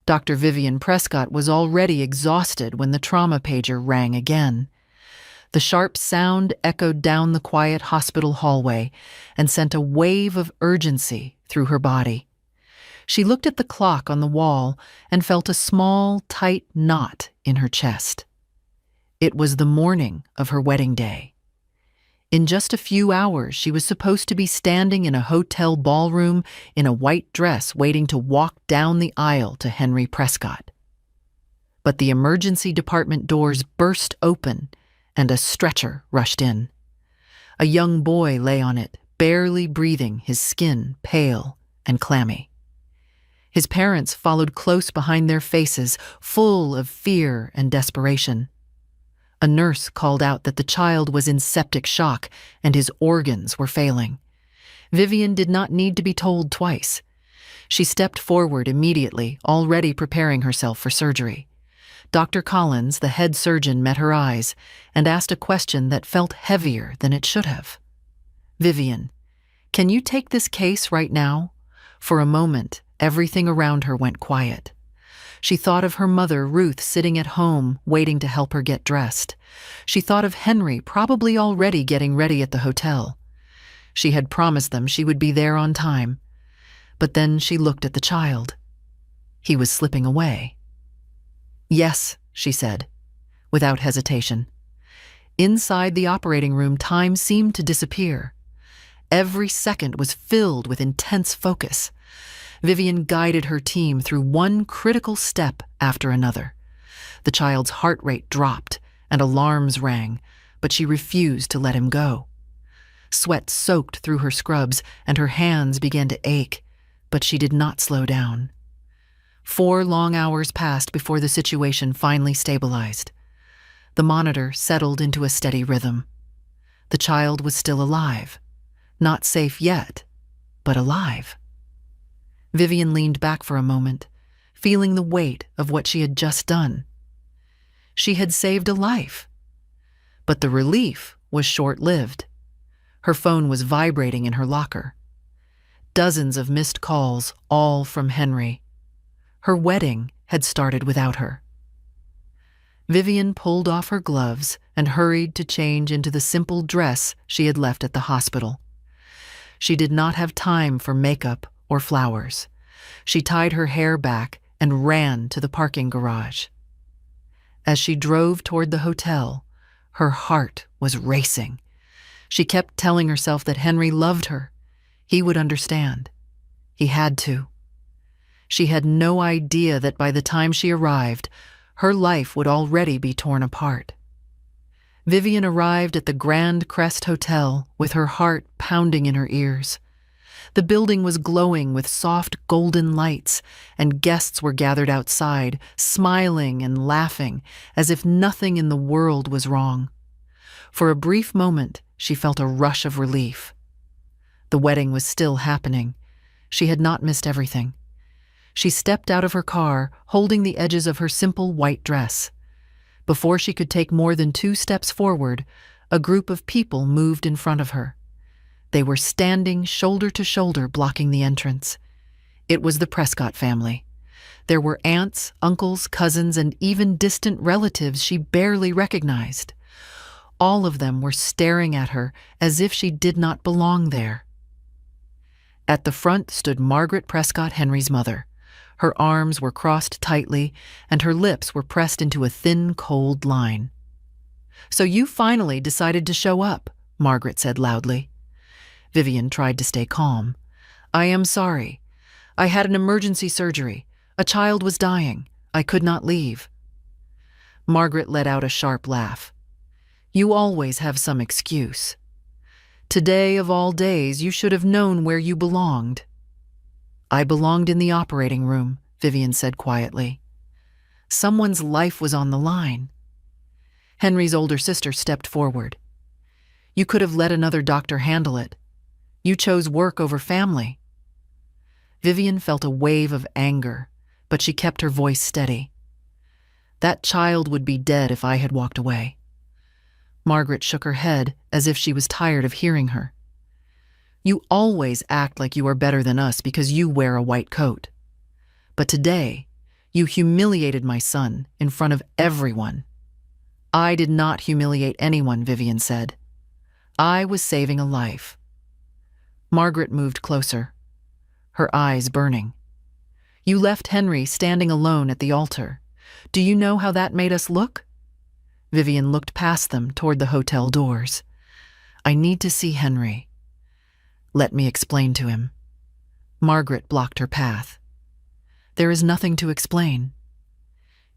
Dr. Vivian Prescott was already exhausted when the trauma pager rang again. The sharp sound echoed down the quiet hospital hallway and sent a wave of urgency through her body. She looked at the clock on the wall and felt a small, tight knot in her chest. It was the morning of her wedding day. In just a few hours, she was supposed to be standing in a hotel ballroom in a white dress waiting to walk down the aisle to Henry Prescott. But the emergency department doors burst open and a stretcher rushed in. A young boy lay on it, barely breathing, his skin pale and clammy. His parents followed close behind their faces, full of fear and desperation. A nurse called out that the child was in septic shock and his organs were failing. Vivian did not need to be told twice. She stepped forward immediately, already preparing herself for surgery. Dr. Collins, the head surgeon, met her eyes and asked a question that felt heavier than it should have. "Vivian, can you take this case right now?" For a moment, everything around her went quiet. She thought of her mother, Ruth, sitting at home, waiting to help her get dressed. She thought of Henry, probably already getting ready at the hotel. She had promised them she would be there on time. But then she looked at the child. He was slipping away. "Yes," she said, without hesitation. Inside the operating room, time seemed to disappear. Every second was filled with intense focus. Vivian guided her team through one critical step after another. The child's heart rate dropped and alarms rang, but she refused to let him go. Sweat soaked through her scrubs and her hands began to ache, but she did not slow down. 4 long hours passed before the situation finally stabilized. The monitor settled into a steady rhythm. The child was still alive. Not safe yet, but alive. Vivian leaned back for a moment, feeling the weight of what she had just done. She had saved a life. But the relief was short-lived. Her phone was vibrating in her locker. Dozens of missed calls, all from Henry. Her wedding had started without her. Vivian pulled off her gloves and hurried to change into the simple dress she had left at the hospital. She did not have time for makeup or flowers. She tied her hair back and ran to the parking garage. As she drove toward the hotel, her heart was racing. She kept telling herself that Henry loved her. He would understand. He had to. She had no idea that by the time she arrived, her life would already be torn apart. Vivian arrived at the Grand Crest Hotel with her heart pounding in her ears. The building was glowing with soft golden lights, and guests were gathered outside, smiling and laughing as if nothing in the world was wrong. For a brief moment, she felt a rush of relief. The wedding was still happening. She had not missed everything. She stepped out of her car, holding the edges of her simple white dress. Before she could take more than 2 steps forward, a group of people moved in front of her. They were standing shoulder to shoulder, blocking the entrance. It was the Prescott family. There were aunts, uncles, cousins, and even distant relatives she barely recognized. All of them were staring at her as if she did not belong there. At the front stood Margaret Prescott, Henry's mother. Her arms were crossed tightly, and her lips were pressed into a thin, cold line. "So you finally decided to show up," Margaret said loudly. Vivian tried to stay calm. "I am sorry. I had an emergency surgery. A child was dying. I could not leave." Margaret let out a sharp laugh. "You always have some excuse. Today of all days, you should have known where you belonged." "I belonged in the operating room," Vivian said quietly. Someone's life was on the line. Henry's older sister stepped forward. "You could have let another doctor handle it. You chose work over family." Vivian felt a wave of anger, but she kept her voice steady. "That child would be dead if I had walked away." Margaret shook her head as if she was tired of hearing her. "You always act like you are better than us because you wear a white coat. But today, You humiliated my son in front of everyone." "I did not humiliate anyone," Vivian said. "I was saving a life." Margaret moved closer, her eyes burning. "You left Henry standing alone at the altar. Do you know how that made us look?" Vivian looked past them toward the hotel doors. "I need to see Henry. Let me explain to him." Margaret blocked her path. "There is nothing to explain."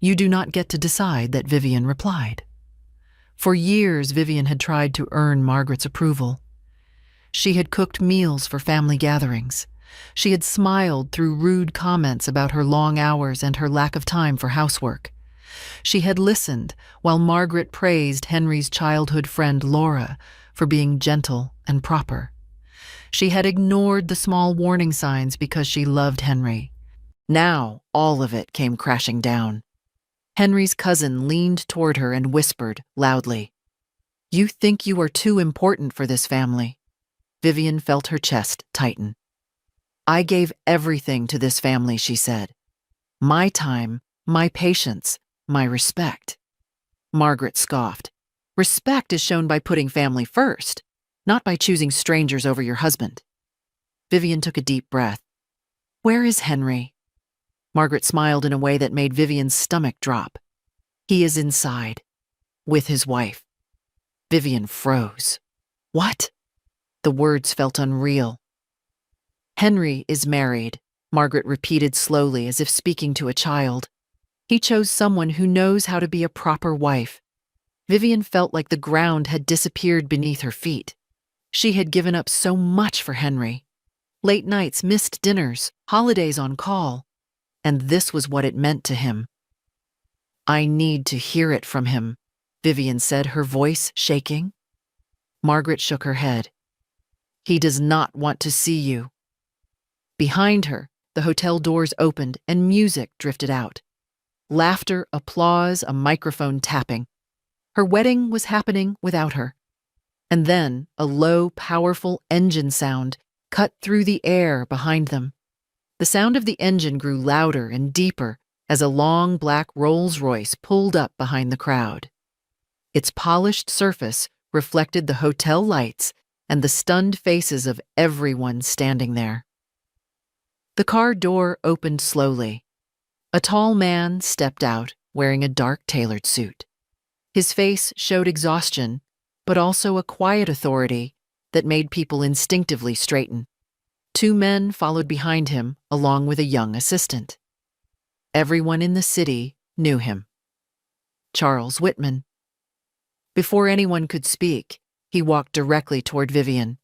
"You do not get to decide that," Vivian replied. For years, Vivian had tried to earn Margaret's approval. She had cooked meals for family gatherings. She had smiled through rude comments about her long hours and her lack of time for housework. She had listened while Margaret praised Henry's childhood friend Laura for being gentle and proper. She had ignored the small warning signs because she loved Henry. Now, all of it came crashing down. Henry's cousin leaned toward her and whispered loudly, "You think you are too important for this family." Vivian felt her chest tighten. "I gave everything to this family," she said. "My time, my patience, my respect." Margaret scoffed. "Respect is shown by putting family first, not by choosing strangers over your husband." Vivian took a deep breath. "Where is Henry?" Margaret smiled in a way that made Vivian's stomach drop. "He is inside, with his wife." Vivian froze. "What?" The words felt unreal. "Henry is married," Margaret repeated slowly as if speaking to a child. "He chose someone who knows how to be a proper wife." Vivian felt like the ground had disappeared beneath her feet. She had given up so much for Henry. Late nights, missed dinners, holidays on call. And this was what it meant to him. "I need to hear it from him," Vivian said, her voice shaking. Margaret shook her head. "He does not want to see you." Behind her, the hotel doors opened and music drifted out. Laughter, applause, a microphone tapping. Her wedding was happening without her. And then a low, powerful engine sound cut through the air behind them. The sound of the engine grew louder and deeper as a long black Rolls-Royce pulled up behind the crowd. Its polished surface reflected the hotel lights and the stunned faces of everyone standing there. The car door opened slowly. A tall man stepped out, wearing a dark tailored suit. His face showed exhaustion, but also a quiet authority that made people instinctively straighten. Two men followed behind him, along with a young assistant. Everyone in the city knew him. Charles Whitman. Before anyone could speak, he walked directly toward Vivian.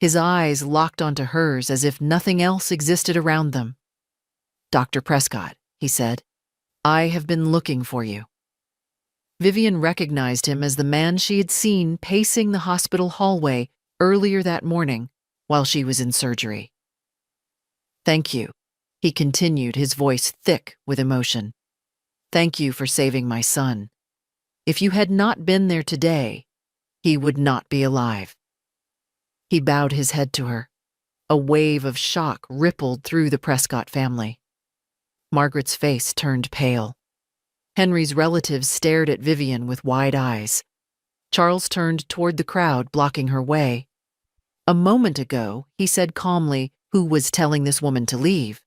His eyes locked onto hers as if nothing else existed around them. "Dr. Prescott," he said, "I have been looking for you." Vivian recognized him as the man she had seen pacing the hospital hallway earlier that morning while she was in surgery. "Thank you," he continued, his voice thick with emotion. "Thank you for saving my son. If you had not been there today, he would not be alive." He bowed his head to her. A wave of shock rippled through the Prescott family. Margaret's face turned pale. Henry's relatives stared at Vivian with wide eyes. Charles turned toward the crowd, blocking her way. "A moment ago," he said calmly, "who was telling this woman to leave?"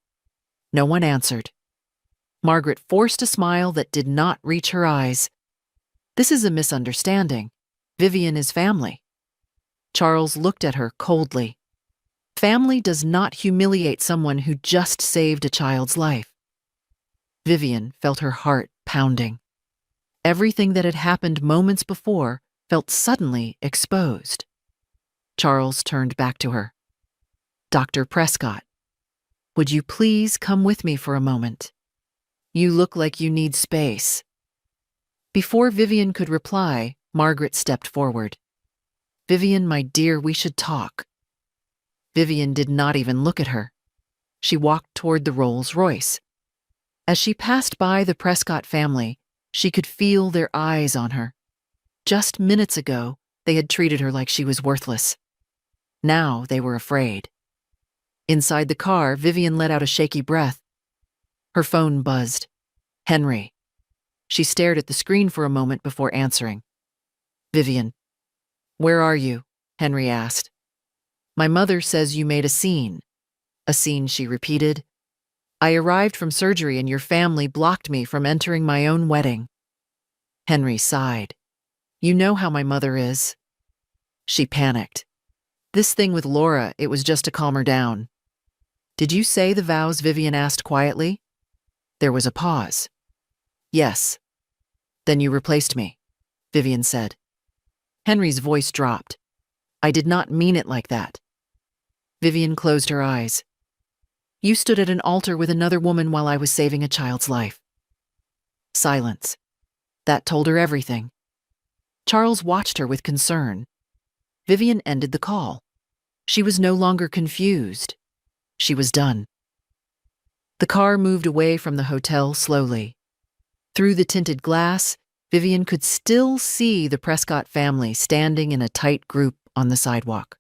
No one answered. Margaret forced a smile that did not reach her eyes. "This is a misunderstanding. Vivian is family." Charles looked at her coldly. "Family does not humiliate someone who just saved a child's life." Vivian felt her heart pounding. Everything that had happened moments before felt suddenly exposed. Charles turned back to her. "Dr. Prescott, would you please come with me for a moment? You look like you need space." Before Vivian could reply, Margaret stepped forward. "Vivian, my dear, we should talk." Vivian did not even look at her. She walked toward the Rolls-Royce. As she passed by the Prescott family, she could feel their eyes on her. Just minutes ago, they had treated her like she was worthless. Now they were afraid. Inside the car, Vivian let out a shaky breath. Her phone buzzed. Henry. She stared at the screen for a moment before answering. Vivian. Where are you? Henry asked. My mother says you made a scene. A scene, she repeated. I arrived from surgery and your family blocked me from entering my own wedding. Henry sighed. You know how my mother is. She panicked. This thing with Laura, it was just to calm her down. Did you say the vows? Vivian asked quietly. There was a pause. Yes. Then you replaced me, Vivian said. Henry's voice dropped. I did not mean it like that. Vivian closed her eyes. You stood at an altar with another woman while I was saving a child's life. Silence. That told her everything. Charles watched her with concern. Vivian ended the call. She was no longer confused. She was done. The car moved away from the hotel slowly. Through the tinted glass, Vivian could still see the Prescott family standing in a tight group on the sidewalk.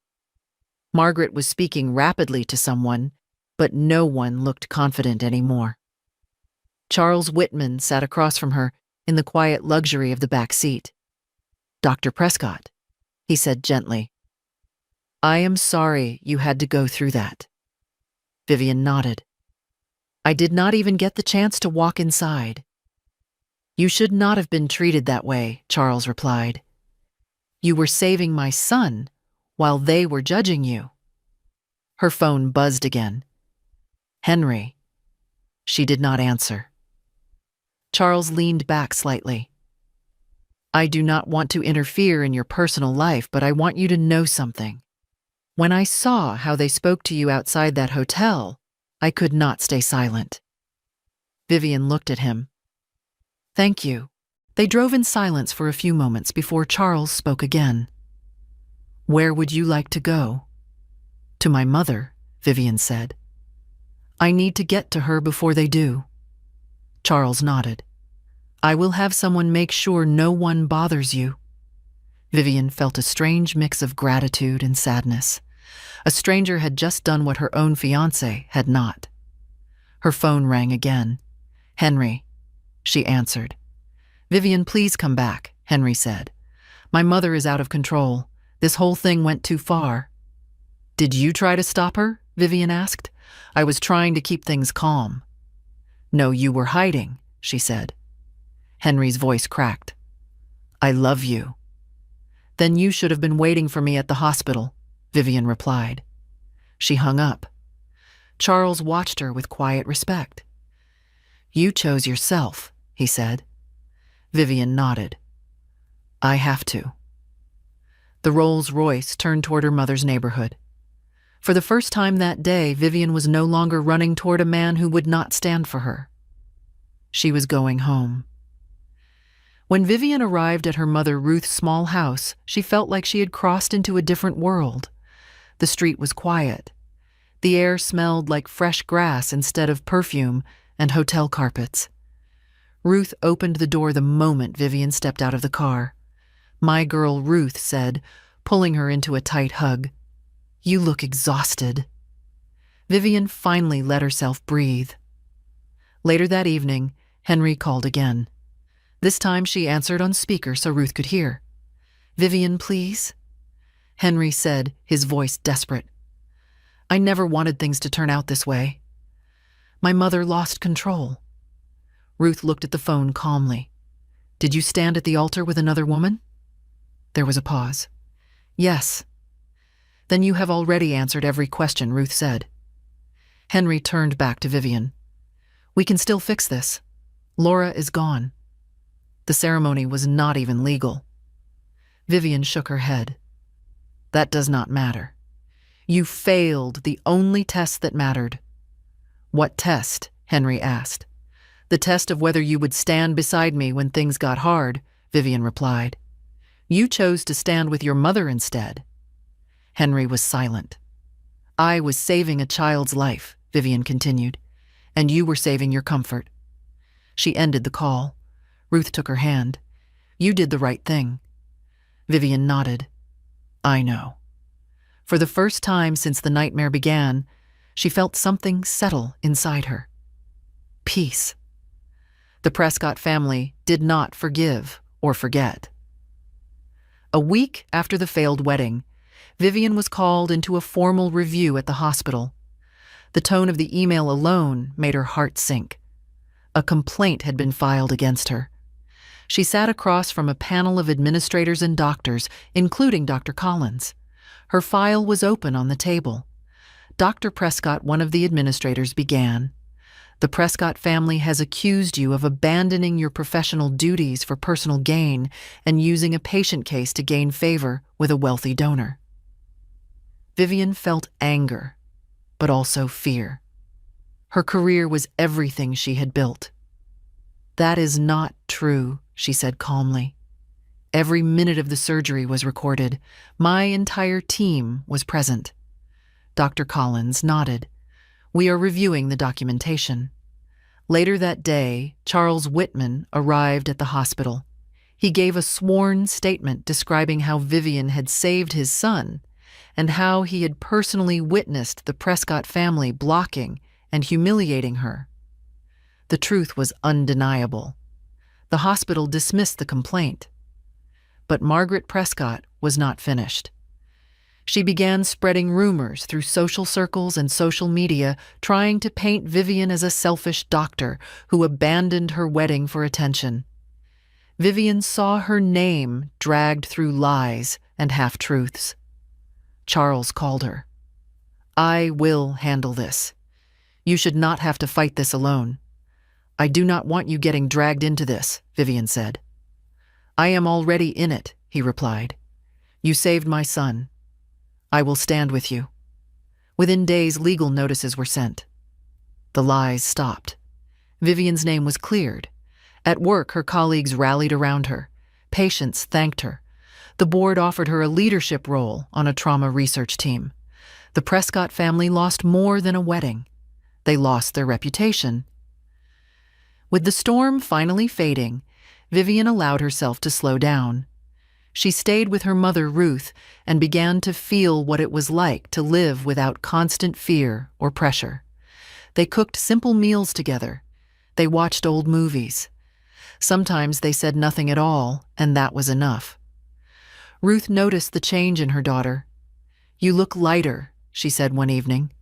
Margaret was speaking rapidly to someone, but no one looked confident anymore. Charles Whitman sat across from her in the quiet luxury of the back seat. Dr. Prescott, he said gently. I am sorry you had to go through that. Vivian nodded. I did not even get the chance to walk inside. You should not have been treated that way, Charles replied. You were saving my son while they were judging you. Her phone buzzed again. Henry. She did not answer. Charles leaned back slightly. I do not want to interfere in your personal life, but I want you to know something. When I saw how they spoke to you outside that hotel, I could not stay silent. Vivian looked at him. Thank you. They drove in silence for a few moments before Charles spoke again. Where would you like to go? To my mother, Vivian said. I need to get to her before they do. Charles nodded. I will have someone make sure no one bothers you. Vivian felt a strange mix of gratitude and sadness. A stranger had just done what her own fiancé had not. Her phone rang again. Henry, she answered. Vivian, please come back, Henry said. My mother is out of control. This whole thing went too far. Did you try to stop her? Vivian asked. I was trying to keep things calm. No, you were hiding, she said. Henry's voice cracked. I love you. Then you should have been waiting for me at the hospital, Vivian replied. She hung up. Charles watched her with quiet respect. You chose yourself, he said. Vivian nodded. I have to. The Rolls-Royce turned toward her mother's neighborhood. For the first time that day, Vivian was no longer running toward a man who would not stand for her. She was going home. When Vivian arrived at her mother Ruth's small house, she felt like she had crossed into a different world. The street was quiet. The air smelled like fresh grass instead of perfume and hotel carpets. Ruth opened the door the moment Vivian stepped out of the car. My girl, Ruth said, pulling her into a tight hug. You look exhausted. Vivian finally let herself breathe. Later that evening, Henry called again. This time she answered on speaker so Ruth could hear. Vivian, please? Henry said, his voice desperate. I never wanted things to turn out this way. My mother lost control. Ruth looked at the phone calmly. Did you stand at the altar with another woman? There was a pause. Yes. Then you have already answered every question, Ruth said. Henry turned back to Vivian. We can still fix this. Laura is gone. The ceremony was not even legal. Vivian shook her head. That does not matter. You failed the only test that mattered. What test? Henry asked. The test of whether you would stand beside me when things got hard, Vivian replied. You chose to stand with your mother instead. Henry was silent. I was saving a child's life, Vivian continued, and you were saving your comfort. She ended the call. Ruth took her hand. You did the right thing. Vivian nodded. I know. For the first time since the nightmare began, she felt something settle inside her. Peace. The Prescott family did not forgive or forget. A week after the failed wedding, Vivian was called into a formal review at the hospital. The tone of the email alone made her heart sink. A complaint had been filed against her. She sat across from a panel of administrators and doctors, including Dr. Collins. Her file was open on the table. Dr. Prescott, one of the administrators, began. The Prescott family has accused you of abandoning your professional duties for personal gain and using a patient case to gain favor with a wealthy donor. Vivian felt anger, but also fear. Her career was everything she had built. "That is not true," she said calmly. "Every minute of the surgery was recorded. My entire team was present." Dr. Collins nodded. "We are reviewing the documentation." Later that day, Charles Whitman arrived at the hospital. He gave a sworn statement describing how Vivian had saved his son and how he had personally witnessed the Prescott family blocking and humiliating her. The truth was undeniable. The hospital dismissed the complaint. But Margaret Prescott was not finished. She began spreading rumors through social circles and social media, trying to paint Vivian as a selfish doctor who abandoned her wedding for attention. Vivian saw her name dragged through lies and half-truths. Charles called her. "I will handle this. You should not have to fight this alone." "I do not want you getting dragged into this," Vivian said. "I am already in it," he replied. "You saved my son. I will stand with you." Within days, legal notices were sent. The lies stopped. Vivian's name was cleared. At work, her colleagues rallied around her. Patients thanked her. The board offered her a leadership role on a trauma research team. The Prescott family lost more than a wedding. They lost their reputation. With the storm finally fading, Vivian allowed herself to slow down. She stayed with her mother, Ruth, and began to feel what it was like to live without constant fear or pressure. They cooked simple meals together. They watched old movies. Sometimes they said nothing at all, and that was enough. Ruth noticed the change in her daughter. "You look lighter," she said one evening.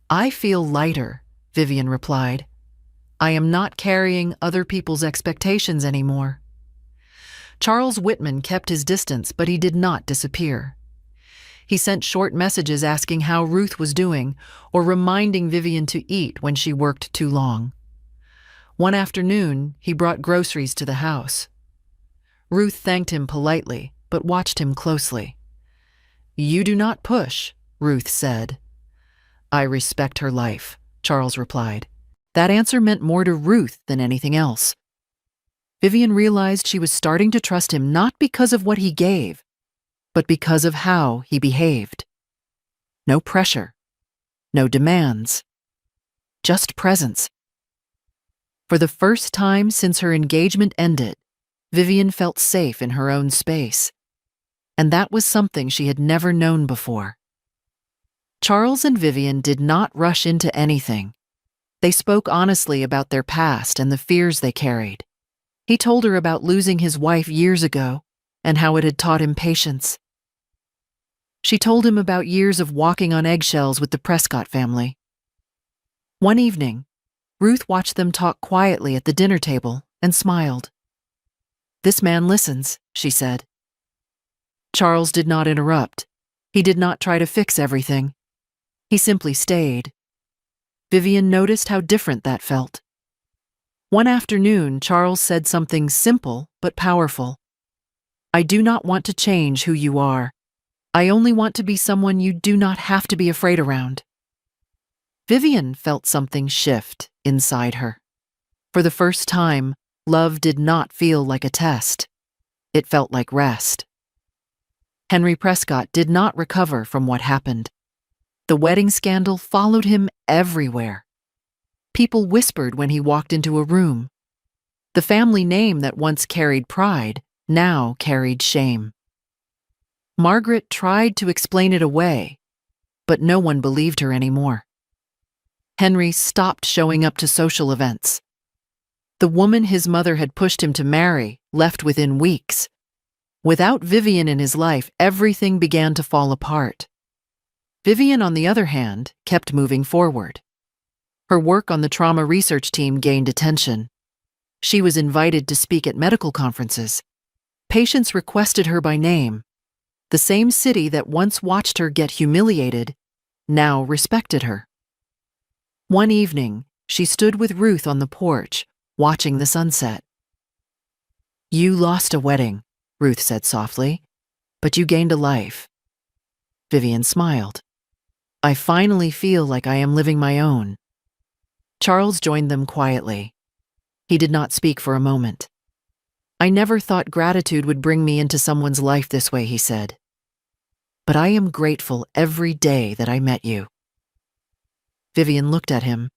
"I feel lighter," Vivian replied. "I am not carrying other people's expectations anymore." Charles Whitman kept his distance, but he did not disappear. He sent short messages asking how Ruth was doing or reminding Vivian to eat when she worked too long. One afternoon, he brought groceries to the house. Ruth thanked him politely, but watched him closely. "You do not push," Ruth said. "I respect her life," Charles replied. That answer meant more to Ruth than anything else. Vivian realized she was starting to trust him not because of what he gave, but because of how he behaved. No pressure, no demands, just presence. For the first time since her engagement ended, Vivian felt safe in her own space. And that was something she had never known before. Charles and Vivian did not rush into anything. They spoke honestly about their past and the fears they carried. He told her about losing his wife years ago and how it had taught him patience. She told him about years of walking on eggshells with the Prescott family. One evening, Ruth watched them talk quietly at the dinner table and smiled. "This man listens," she said. Charles did not interrupt. He did not try to fix everything. He simply stayed. Vivian noticed how different that felt. One afternoon, Charles said something simple but powerful. "I do not want to change who you are. I only want to be someone you do not have to be afraid around." Vivian felt something shift inside her. For the first time, love did not feel like a test. It felt like rest. Henry Prescott did not recover from what happened. The wedding scandal followed him everywhere. People whispered when he walked into a room. The family name that once carried pride now carried shame. Margaret tried to explain it away, but no one believed her anymore. Henry stopped showing up to social events. The woman his mother had pushed him to marry left within weeks. Without Vivian in his life, everything began to fall apart. Vivian, on the other hand, kept moving forward. Her work on the trauma research team gained attention. She was invited to speak at medical conferences. Patients requested her by name. The same city that once watched her get humiliated now respected her. One evening, she stood with Ruth on the porch, watching the sunset. "You lost a wedding," Ruth said softly, "but you gained a life." Vivian smiled. "I finally feel like I am living my own." Charles joined them quietly. He did not speak for a moment. "I never thought gratitude would bring me into someone's life this way," he said. "But I am grateful every day that I met you." Vivian looked at him.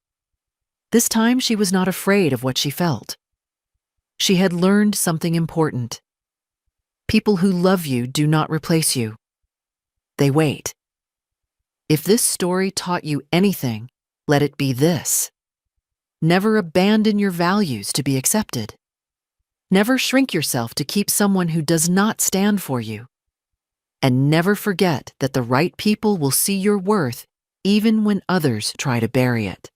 This time she was not afraid of what she felt. She had learned something important. People who love you do not replace you. They wait. If this story taught you anything, let it be this. Never abandon your values to be accepted. Never shrink yourself to keep someone who does not stand for you. And never forget that the right people will see your worth even when others try to bury it.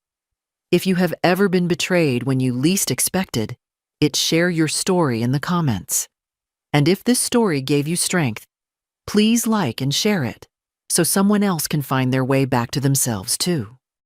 If you have ever been betrayed when you least expected it, share your story in the comments. And if this story gave you strength, please like and share it so someone else can find their way back to themselves too.